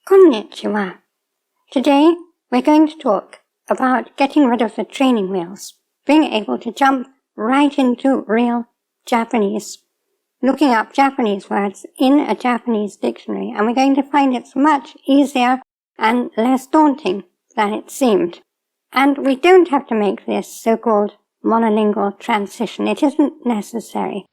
Konnichiwa. Today we're going to talk about getting rid of the training wheels, being able to jump right into real Japanese, looking up Japanese words in a Japanese dictionary, and we're going to find it's much easier and less daunting than it seemed. And we don't have to make this so-called monolingual transition. It isn't necessary.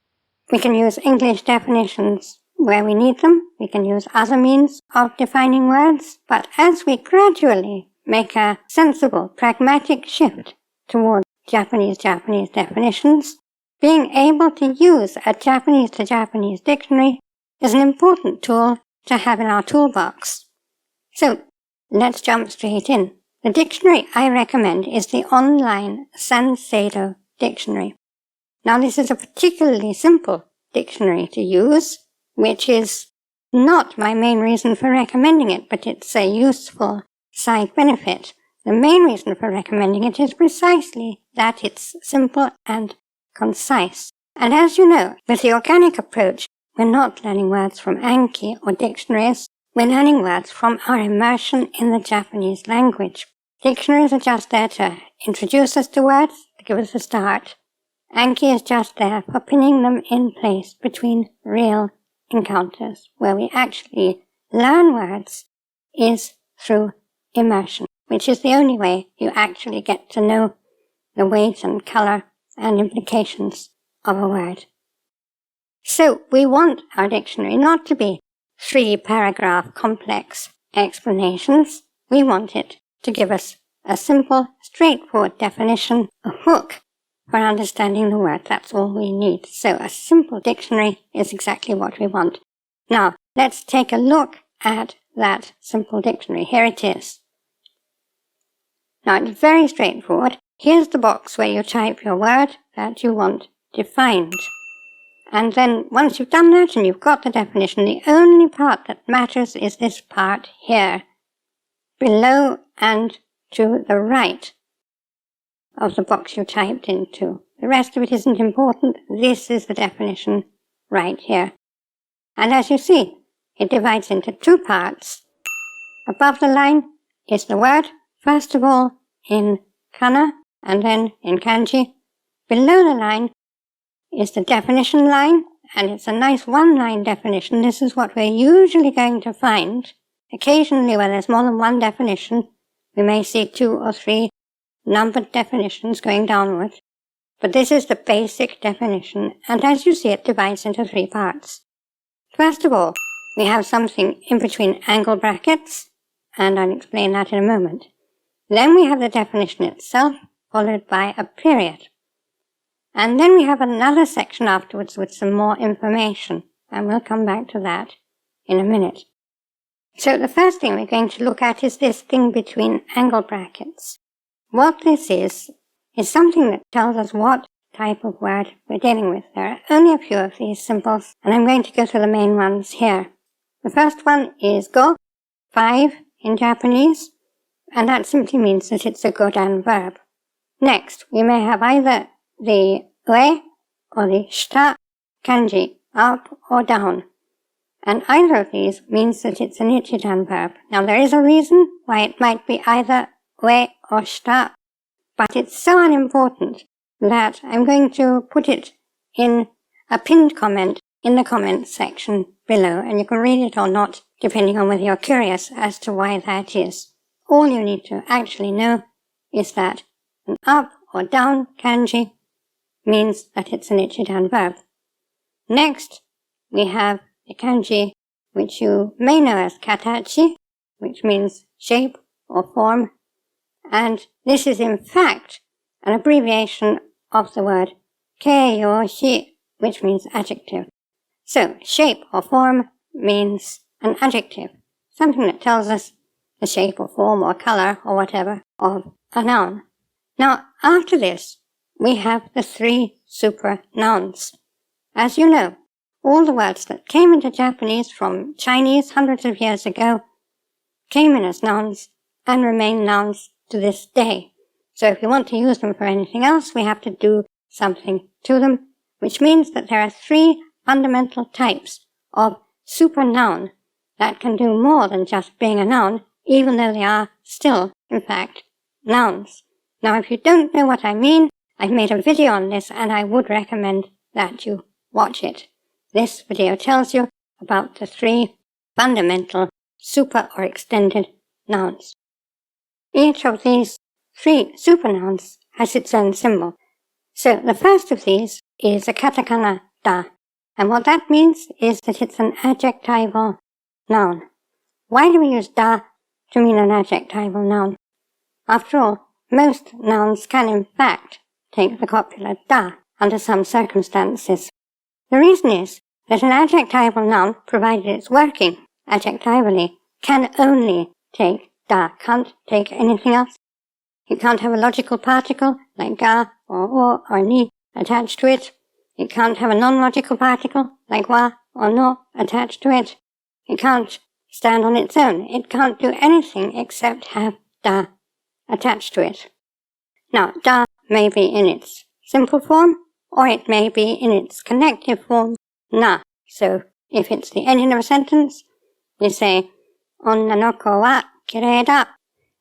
We can use English definitions where we need them. We can use other means of defining words. But as we gradually make a sensible, pragmatic shift towards Japanese definitions, being able to use a Japanese to Japanese dictionary is an important tool to have in our toolbox. So let's jump straight in. The dictionary I recommend is the online Sanseido dictionary. Now this is a particularly simple dictionary to use, which is not my main reason for recommending it, but it's a useful side benefit. The main reason for recommending it is precisely that it's simple and concise. And as you know, with the organic approach, we're not learning words from Anki or dictionaries, we're learning words from our immersion in the Japanese language. Dictionaries are just there to introduce us to words, to give us a start. Anki is just there for pinning them in place between real encounters. Where we actually learn words is through immersion, which is the only way you actually get to know the weight and colour and implications of a word. So we want our dictionary not to be 3-paragraph complex explanations. We want it to give us a simple, straightforward definition, a hook for understanding the word. That's all we need. So a simple dictionary is exactly what we want. Now, let's take a look at that simple dictionary. Here it is. Now, it's very straightforward. Here's the box where you type your word that you want defined. And then once you've done that and you've got the definition, the only part that matters is this part here, below and to the right of the box you typed into. The rest of it isn't important. This is the definition right here. And as you see, it divides into 2 parts. Above the line is the word, first of all in kana and then in kanji. Below the line is the definition line, and it's a nice one-line definition. This is what we're usually going to find. Occasionally, where there's more than one definition, we may see 2 or 3 numbered definitions going downward. But this is the basic definition, and as you see, it divides into 3 parts. First of all, we have something in between angle brackets, and I'll explain that in a moment. Then we have the definition itself, followed by a period. And then we have another section afterwards with some more information, and we'll come back to that in a minute. So the first thing we're going to look at is this thing between angle brackets. What this is something that tells us what type of word we're dealing with. There are only a few of these symbols, and I'm going to go through the main ones here. The first one is go, 5 in Japanese, and that simply means that it's a godan verb. Next, we may have either the ue or the shita kanji, up or down. And either of these means that it's an ichidan verb. Now there is a reason why it might be either ue or shita, but it's so unimportant that I'm going to put it in a pinned comment in the comments section below, and you can read it or not, depending on whether you're curious as to why that is. All you need to actually know is that an up or down kanji means that it's an ichidan verb. Next, we have the kanji, which you may know as katachi, which means shape or form, and this is in fact an abbreviation of the word keiyoshi, which means adjective. So, shape or form means an adjective, something that tells us the shape or form or color or whatever of a noun. Now, after this, we have the 3 supernouns. As you know, all the words that came into Japanese from Chinese hundreds of years ago came in as nouns and remain nouns to this day. So if we want to use them for anything else, we have to do something to them, which means that there are 3 fundamental types of supernoun that can do more than just being a noun, even though they are still, in fact, nouns. Now, if you don't know what I mean, I've made a video on this and I would recommend that you watch it. This video tells you about the 3 fundamental super or extended nouns. Each of these 3 supernouns has its own symbol. So the first of these is a katakana da, and what that means is that it's an adjectival noun. Why do we use da to mean an adjectival noun? After all, most nouns can in fact take the copula da under some circumstances. The reason is that an adjectival noun, provided it's working adjectivally, can only take da, can't take anything else. It can't have a logical particle like ga or ni attached to it. It can't have a non-logical particle like wa or no attached to it. It can't stand on its own. It can't do anything except have da attached to it. Now, da may be in its simple form, or it may be in its connective form, na. So, if it's the ending of a sentence, we say, onna no ko wa kirei da.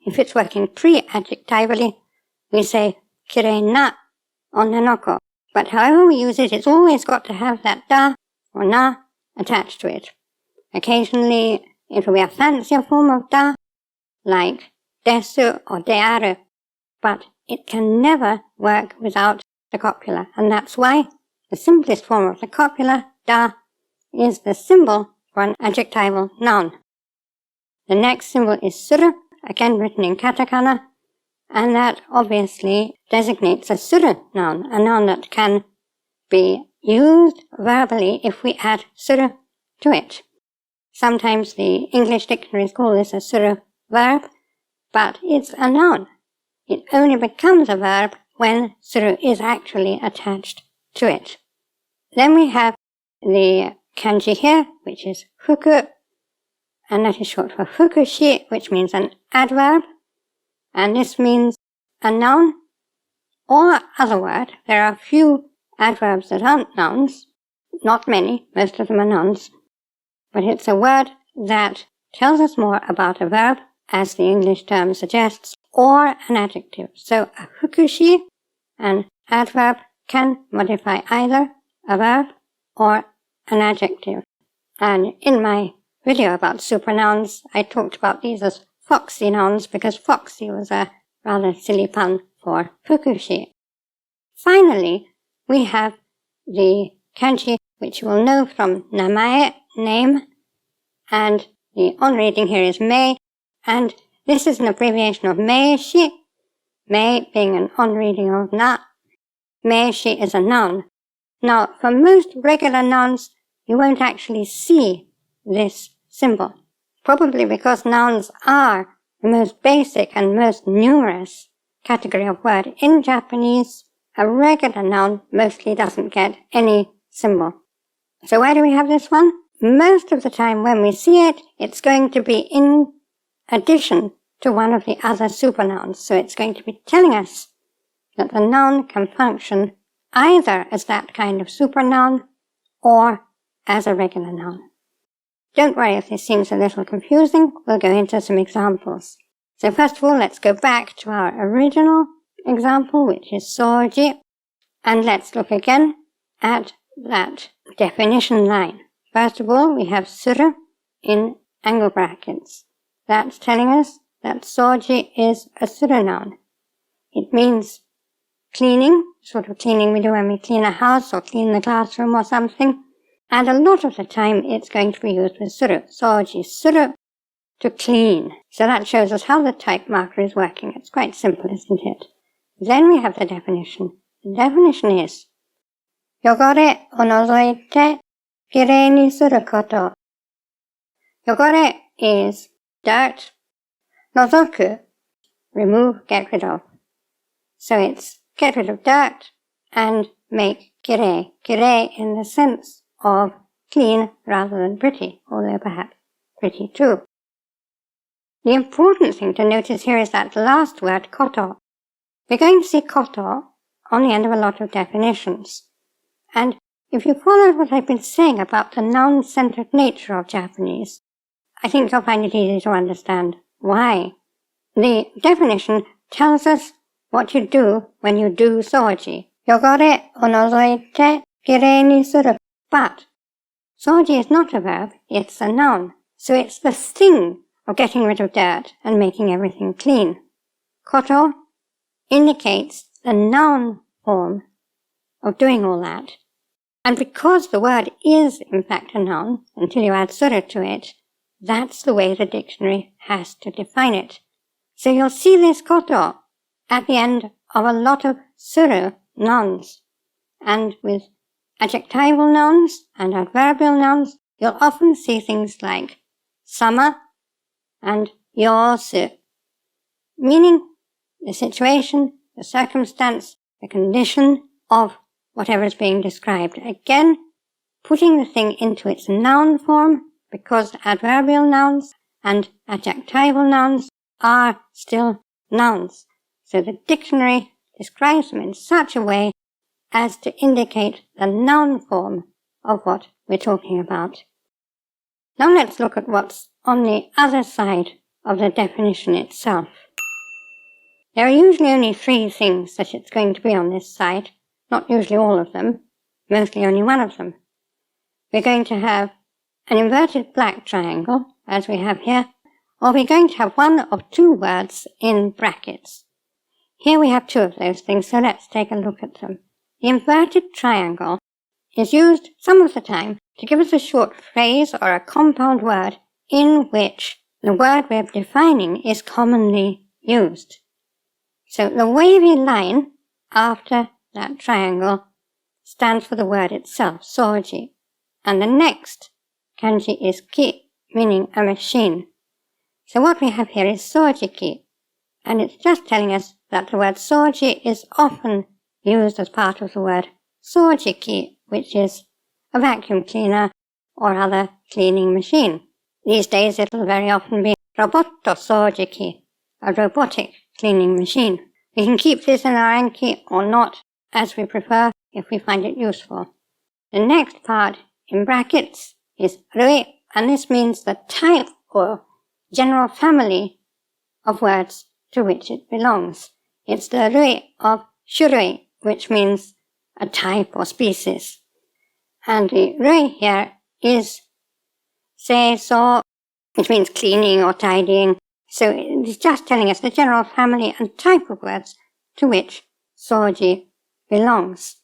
If it's working pre-adjectively, we say, kirei na onna no ko. But however we use it, it's always got to have that da or na attached to it. Occasionally, it will be a fancier form of da, like desu or dearu, but it can never work without the copula, and that's why the simplest form of the copula, da, is the symbol for an adjectival noun. The next symbol is suru, again written in katakana, and that obviously designates a suru noun, a noun that can be used verbally if we add suru to it. Sometimes the English dictionaries call this a suru verb, but it's a noun. It only becomes a verb when suru is actually attached to it. Then we have the kanji here, which is fuku, and that is short for fukushi, which means an adverb, and this means a noun or other word. There are a few adverbs that aren't nouns, not many, most of them are nouns, but it's a word that tells us more about a verb, as the English term suggests, or an adjective. So a fukushi, an adverb, can modify either a verb or an adjective. And in my video about supernouns, I talked about these as foxy nouns because foxy was a rather silly pun for fukushi. Finally, we have the kanji, which you will know from namae, name, and the on-reading here is mei, and this is an abbreviation of meishi, mei being an on-reading of na. Meishi is a noun. Now, for most regular nouns, you won't actually see this symbol, probably because nouns are the most basic and most numerous category of word. In Japanese, a regular noun mostly doesn't get any symbol. So why do we have this one? Most of the time when we see it, it's going to be in addition to one of the other supernouns. So it's going to be telling us that the noun can function either as that kind of supernoun or as a regular noun. Don't worry if this seems a little confusing. We'll go into some examples. So first of all, let's go back to our original example, which is soji, and let's look again at that definition line. First of all, we have suru in angle brackets. That's telling us that soji is a suru noun. It means cleaning, sort of cleaning we do when we clean a house or clean the classroom or something. And a lot of the time it's going to be used with suru. Soji suru, to clean. So that shows us how the type marker is working. It's quite simple, isn't it? Then we have the definition. The definition is yogore o nozoite kirei ni suru koto. Yogore is dirt. Nozoku, remove, get rid of. So it's get rid of dirt and make kirei. Kirei in the sense of clean rather than pretty, although perhaps pretty too. The important thing to notice here is that last word, koto. We're going to see koto on the end of a lot of definitions. And if you followed what I've been saying about the noun-centered nature of Japanese, I think you'll find it easy to understand why. The definition tells us what you do when you do soji. Yogore o nozoite kirei ni suru. But soji is not a verb, it's a noun. So it's the thing of getting rid of dirt and making everything clean. Koto indicates the noun form of doing all that. And because the word is in fact a noun, until you add suru to it, that's the way the dictionary has to define it. So you'll see this koto at the end of a lot of suru nouns. And with adjectival nouns and adverbial nouns, you'll often see things like sama and yosu, meaning the situation, the circumstance, the condition of whatever is being described. Again, putting the thing into its noun form, because adverbial nouns and adjectival nouns are still nouns. So the dictionary describes them in such a way as to indicate the noun form of what we're talking about. Now let's look at what's on the other side of the definition itself. There are usually only 3 things that it's going to be on this side, not usually all of them, mostly only one of them. We're going to have an inverted black triangle, as we have here, or we're going to have one of 2 words in brackets. Here we have 2 of those things, so let's take a look at them. The inverted triangle is used some of the time to give us a short phrase or a compound word in which the word we're defining is commonly used. So the wavy line after that triangle stands for the word itself, soji, and the next kanji is ki, meaning a machine. So what we have here is sojiki, and it's just telling us that the word soji is often used as part of the word sojiki, which is a vacuum cleaner or other cleaning machine. These days it'll very often be robotto sojiki, a robotic cleaning machine. We can keep this in our Anki or not, as we prefer, if we find it useful. The next part in brackets is rui, and this means the type or general family of words to which it belongs. It's the rui of shurui, which means a type or species. And the rui here is seiso, which means cleaning or tidying. So it's just telling us the general family and type of words to which soji belongs.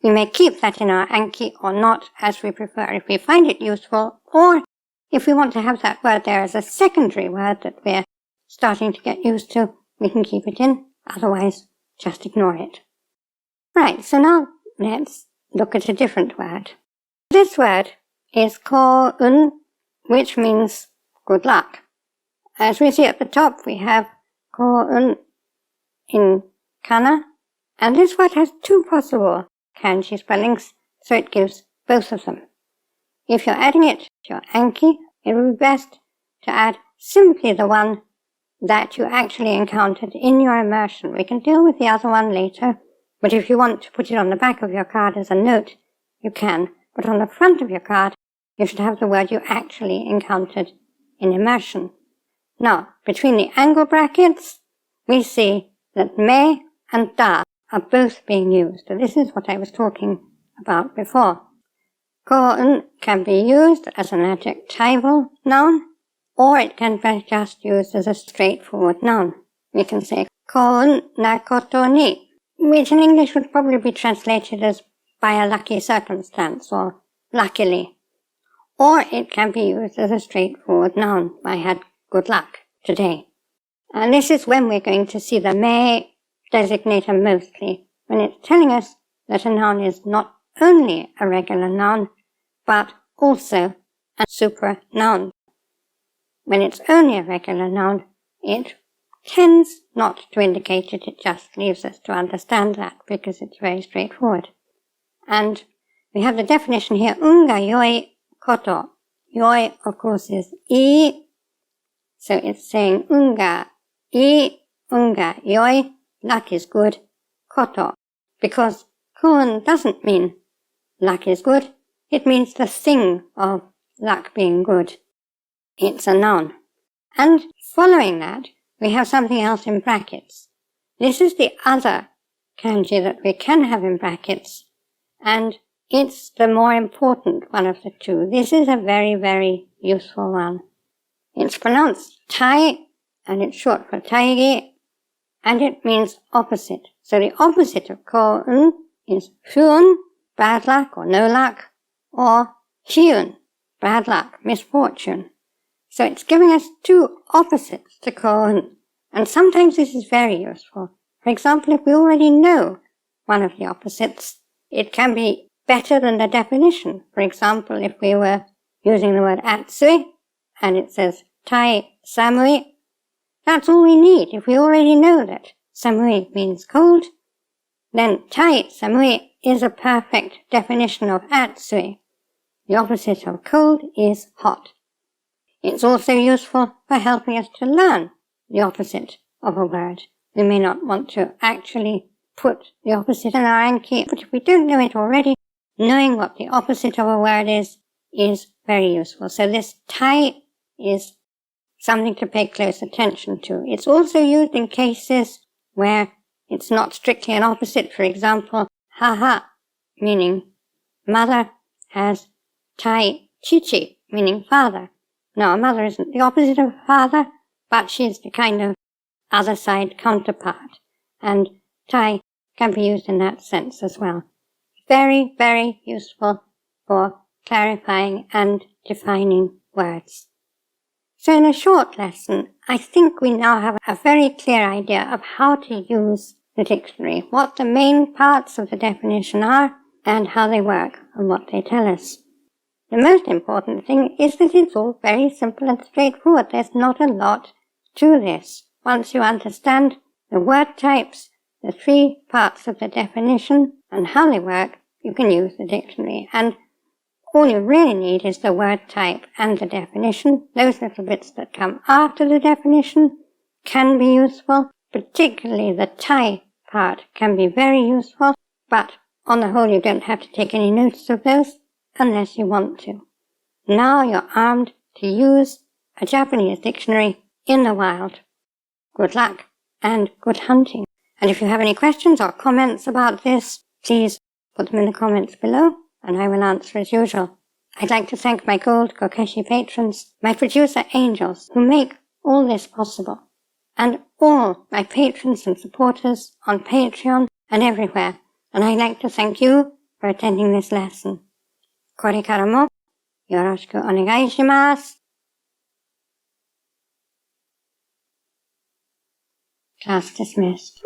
We may keep that in our Anki or not, as we prefer, if we find it useful, or if we want to have that word there as a secondary word that we're starting to get used to, we can keep it in, otherwise just ignore it. Right, so now let's look at a different word. This word is ko-un, which means good luck. As we see at the top, we have ko-un in kana, and this word has 2 possible kanji spellings, so it gives both of them. If you're adding it to your Anki, it would be best to add simply the one that you actually encountered in your immersion. We can deal with the other one later, but if you want to put it on the back of your card as a note, you can. But on the front of your card, you should have the word you actually encountered in immersion. Now, between the angle brackets, we see that me and da are both being used. So this is what I was talking about before. Ko-un can be used as an adjectival noun, or it can be just used as a straightforward noun. We can say ko-un na koto ni, which in English would probably be translated as by a lucky circumstance or luckily. Or it can be used as a straightforward noun. I had good luck today. And this is when we're going to see the me designator mostly, when it's telling us that a noun is not only a regular noun, but also a supernoun. When it's only a regular noun, it tends not to indicate it, it just leaves us to understand that because it's very straightforward. And we have the definition here, unga yoi koto. Yoi, of course, is I, so it's saying unga I, unga yoi, luck is good, koto, because kun doesn't mean luck is good, it means the thing of luck being good. it's a noun. And following that, we have something else in brackets. This is the other kanji that we can have in brackets, and it's the more important one of the two. This is a very, very useful one. It's pronounced tai, and it's short for taigi, and it means opposite. So the opposite of koun is fuun, bad luck or no luck, or hiun, bad luck, misfortune. So it's giving us two opposites to koun, and sometimes this is very useful. For example, if we already know one of the opposites, it can be better than the definition. For example, if we were using the word atsui, and it says tai samui, that's all we need. If we already know that samui means cold, then tai samui is a perfect definition of atsui. The opposite of cold is hot. It's also useful for helping us to learn the opposite of a word. We may not want to actually put the opposite in our Anki, but if we don't know it already, knowing what the opposite of a word is very useful. So this tai is something to pay close attention to. It's also used in cases where it's not strictly an opposite. For example, haha, meaning mother, has tai chichi, meaning father. Now, a mother isn't the opposite of a father, but she's the kind of other side counterpart. And tai can be used in that sense as well. Very, very useful for clarifying and defining words. So in a short lesson, I think we now have a very clear idea of how to use the dictionary, what the main parts of the definition are, and how they work and what they tell us. The most important thing is that it's all very simple and straightforward. There's not a lot to this. Once you understand the word types, the three parts of the definition, and how they work, you can use the dictionary. And all you really need is the word type and the definition. Those little bits that come after the definition can be useful. Particularly the tai part can be very useful, but on the whole you don't have to take any notice of those unless you want to. Now you're armed to use a Japanese dictionary in the wild. Good luck and good hunting. And if you have any questions or comments about this, please put them in the comments below, and I will answer as usual. I'd like to thank my Gold Kokeshi patrons, my producer angels who make all this possible, and all my patrons and supporters on Patreon and everywhere. And I'd like to thank you for attending this lesson. Korekara mo yoroshiku onegai shimasu. Class dismissed.